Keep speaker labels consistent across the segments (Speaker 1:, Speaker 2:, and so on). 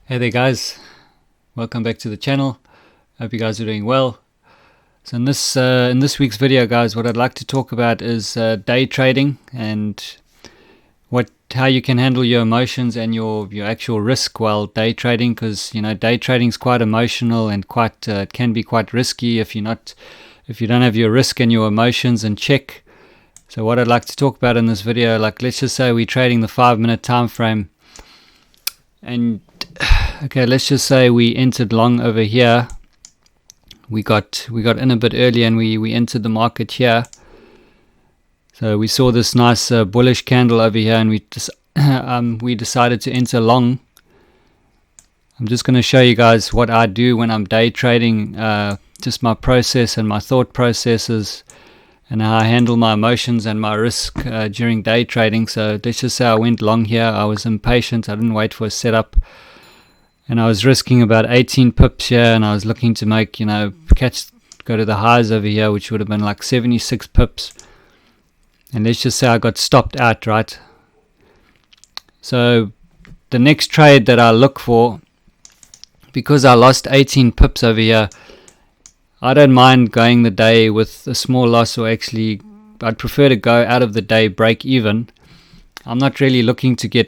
Speaker 1: Hey there guys, welcome back to the channel. Hope you guys are doing well. So in this week's video guys, what I'd like to talk about is day trading and how you can handle your emotions and your actual risk while day trading, because day trading is quite emotional and quite it can be quite risky if you don't have your risk and your emotions in check. So what I'd like to talk about in this video, like let's just say we're trading the 5-minute time frame, and okay, let's just say we entered long over here. We got in a bit early and we entered the market here. So we saw this nice bullish candle over here, and we decided to enter long. I'm just going to show you guys what I do when I'm day trading, just my process and my thought processes, and how I handle my emotions and my risk during day trading. So let's just say I went long here. I was impatient. I didn't wait for a setup. And I was risking about 18 pips here, and I was looking to make, go to the highs over here, which would have been like 76 pips. And let's just say I got stopped out, right? So the next trade that I look for, because I lost 18 pips over here, I don't mind going the day with a small loss, or actually I'd prefer to go out of the day break even. I'm not really looking to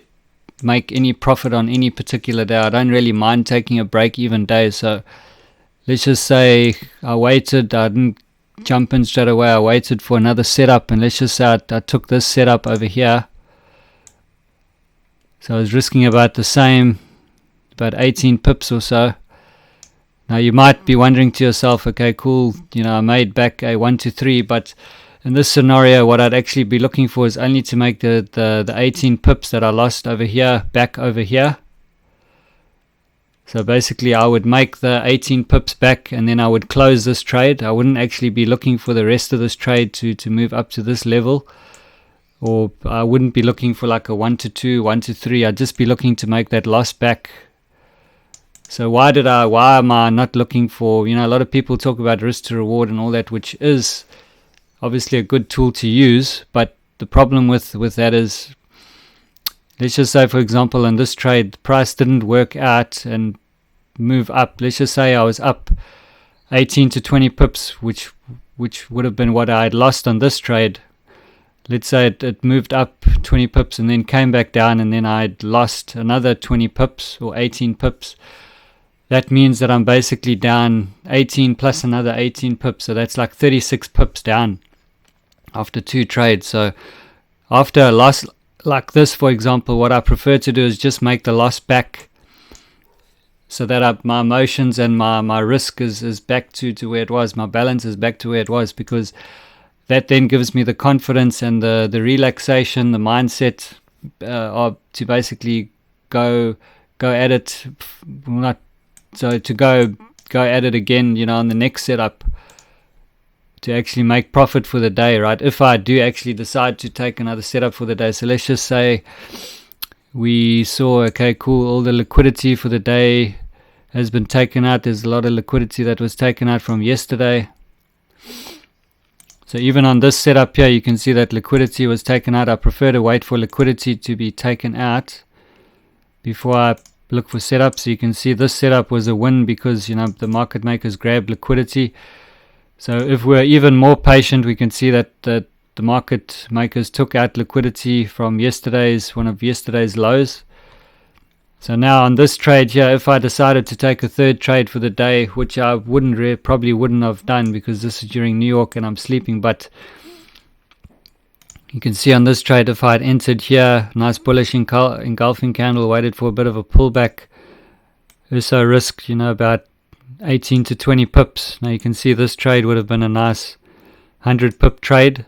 Speaker 1: make any profit on any particular day. I don't really mind taking a break-even day. So let's just say I waited. I didn't jump in straight away. I waited for another setup, and let's just say I took this setup over here. So I was risking about the same, about 18 pips or so. Now you might be wondering to yourself, okay, cool, I made back a 1 to 3, but in this scenario, what I'd actually be looking for is only to make the 18 pips that I lost over here back over here. So basically I would make the 18 pips back, and then I would close this trade. I wouldn't actually be looking for the rest of this trade to move up to this level, or I wouldn't be looking for like a 1 to 2, 1 to 3. I'd just be looking to make that loss back. So why am I not looking for, a lot of people talk about risk to reward and all that, which is obviously a good tool to use, but the problem with that is, let's just say for example in this trade the price didn't work out and move up. Let's just say I was up 18 to 20 pips, which would have been what I had lost on this trade. Let's say it moved up 20 pips and then came back down, and then I'd lost another 20 pips or 18 pips. That means that I'm basically down 18 plus another 18 pips, so that's like 36 pips down after 2 trades. So after a loss like this, for example, what I prefer to do is just make the loss back, so that my emotions and my risk is back to where it was. My balance is back to where it was, because that then gives me the confidence and the relaxation, the mindset to basically go at it, to go at it again, on the next setup, to actually make profit for the day, right? If I do actually decide to take another setup for the day. So let's just say we saw, okay, cool, all the liquidity for the day has been taken out. There's a lot of liquidity that was taken out from yesterday. So even on this setup here, you can see that liquidity was taken out. I prefer to wait for liquidity to be taken out before I look for setups. So you can see this setup was a win because the market makers grabbed liquidity. So if we're even more patient, we can see that the market makers took out liquidity from one of yesterday's lows. So now on this trade here, if I decided to take a third trade for the day, which I probably wouldn't have done because this is during New York and I'm sleeping, but you can see on this trade, if I had entered here, nice bullish engulfing candle, waited for a bit of a pullback, also risked, about 18 to 20 pips. Now you can see this trade would have been a nice 100 pip trade.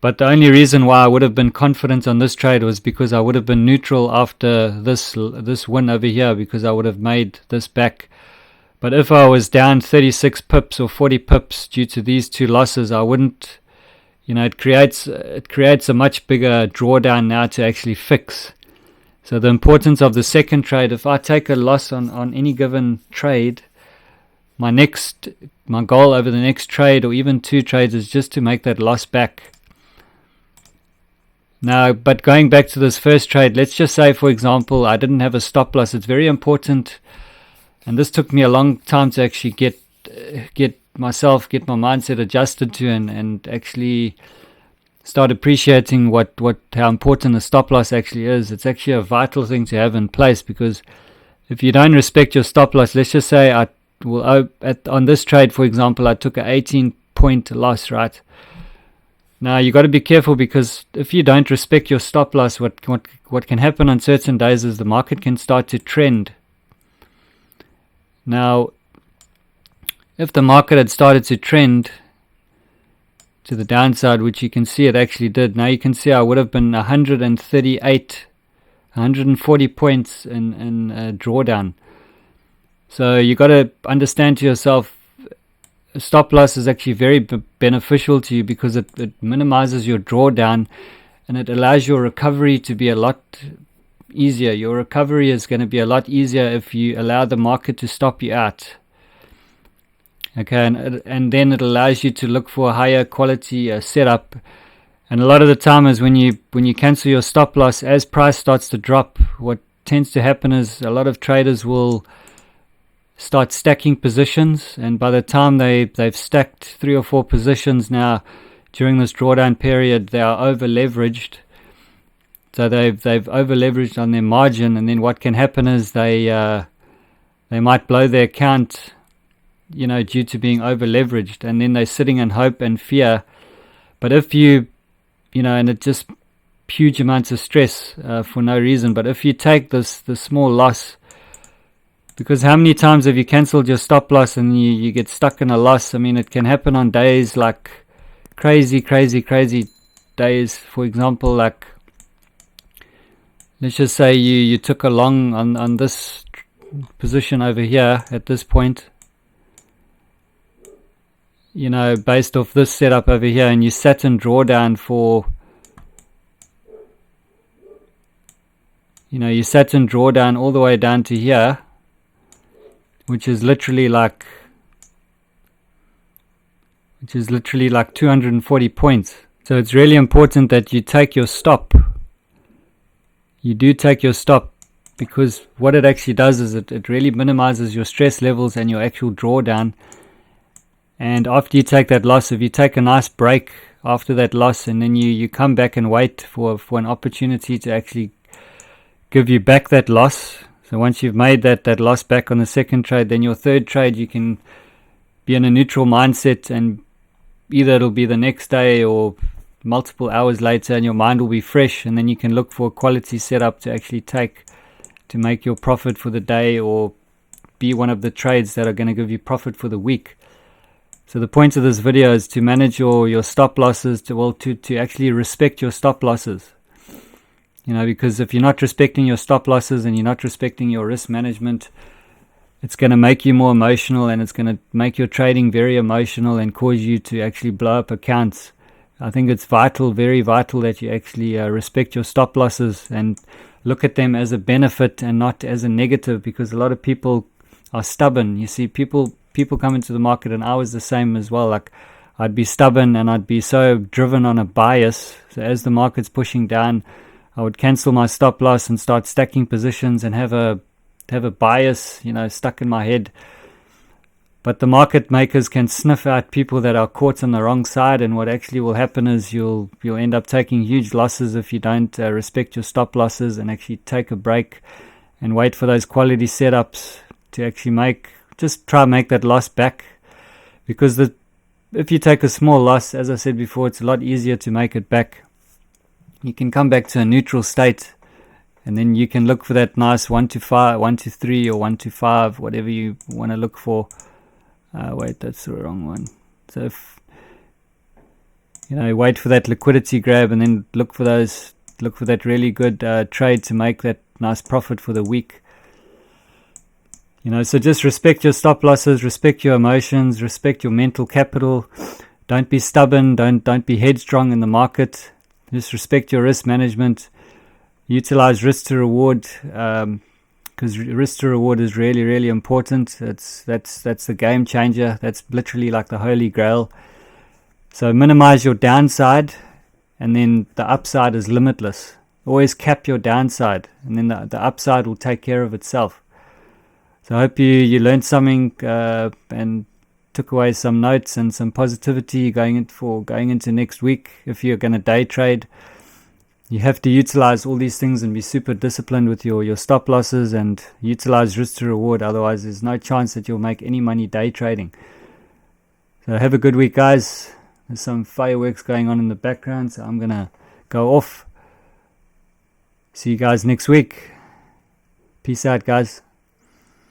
Speaker 1: But the only reason why I would have been confident on this trade was because I would have been neutral after this win over here, because I would have made this back. But if I was down 36 pips or 40 pips due to these 2 losses, I wouldn't, it creates a much bigger drawdown now to actually fix. So the importance of the second trade, if I take a loss on any given trade, my goal over the next trade or even 2 trades is just to make that loss back. Now, but going back to this first trade, let's just say, for example, I didn't have a stop loss. It's very important, and this took me a long time to actually get my mindset adjusted to, and actually start appreciating how important a stop loss actually is. It's actually a vital thing to have in place, because if you don't respect your stop loss, let's just say on this trade, for example, I took an 18-point loss, right? Now you got to be careful, because if you don't respect your stop loss, what can happen on certain days is the market can start to trend. Now, if the market had started to trend to the downside, which you can see it actually did, now you can see I would have been 140 points in drawdown. So you got to understand to yourself, a stop loss is actually very beneficial to you, because it minimizes your drawdown, and it allows your recovery to be a lot easier. Your recovery is going to be a lot easier if you allow the market to stop you out. Okay, and then it allows you to look for a higher quality setup. And a lot of the time is when you cancel your stop loss, as price starts to drop, what tends to happen is a lot of traders will start stacking positions, and by the time they've stacked 3 or 4 positions now during this drawdown period, they are over leveraged. So they've over leveraged on their margin, and then what can happen is they might blow their account, due to being over leveraged, and then they're sitting in hope and fear. But if and it's just huge amounts of stress for no reason. But if you take the small loss, because how many times have you cancelled your stop loss and you get stuck in a loss? I mean, it can happen on days like crazy days. For example, like, let's just say you took a long on this position over here at this point, based off this setup over here, and you sat in drawdown for, you sat in drawdown all the way down to here, which is literally like 240 points. So it's really important that you take your stop. You do take your stop, because what it actually does is it really minimizes your stress levels and your actual drawdown. And after you take that loss, if you take a nice break after that loss, and then you come back and wait for an opportunity to actually give you back that loss. So once you've made that loss back on the second trade, then your third trade, you can be in a neutral mindset, and either it'll be the next day or multiple hours later, and your mind will be fresh, and then you can look for a quality setup to actually take to make your profit for the day, or be one of the trades that are going to give you profit for the week. So the point of this video is to manage your stop losses, to actually respect your stop losses. Because if you're not respecting your stop losses and you're not respecting your risk management, it's going to make you more emotional, and it's going to make your trading very emotional and cause you to actually blow up accounts. I think it's very vital that you actually respect your stop losses and look at them as a benefit and not as a negative, because a lot of people are stubborn. You see, people come into the market, and I was the same as well. Like, I'd be stubborn and I'd be so driven on a bias. So as the market's pushing down, I would cancel my stop loss and start stacking positions and have a bias, stuck in my head. But the market makers can sniff out people that are caught on the wrong side, and what actually will happen is you'll end up taking huge losses if you don't respect your stop losses and actually take a break and wait for those quality setups to actually try and make that loss back. Because if you take a small loss, as I said before, it's a lot easier to make it back. You can come back to a neutral state, and then you can look for that nice 1 to 5, 1 to 3, or 1 to 5, whatever you want to look for. Wait, that's the wrong one. So wait for that liquidity grab, and then look for that really good trade to make that nice profit for the week. So just respect your stop losses, respect your emotions, respect your mental capital. Don't be stubborn. Don't be headstrong in the market. Just respect your risk management. Utilize risk to reward, because risk to reward is really, really important. That's the game changer. That's literally like the holy grail. So minimize your downside and then the upside is limitless. Always cap your downside, and then the upside will take care of itself. So I hope you learned something and took away some notes and some positivity going into next week. If you're going to day trade, you have to utilize all these things and be super disciplined with your stop losses and utilize risk to reward. Otherwise, there's no chance that you'll make any money day trading. So have a good week, guys. There's some fireworks going on in the background, so I'm going to go off. See you guys next week. Peace out, guys.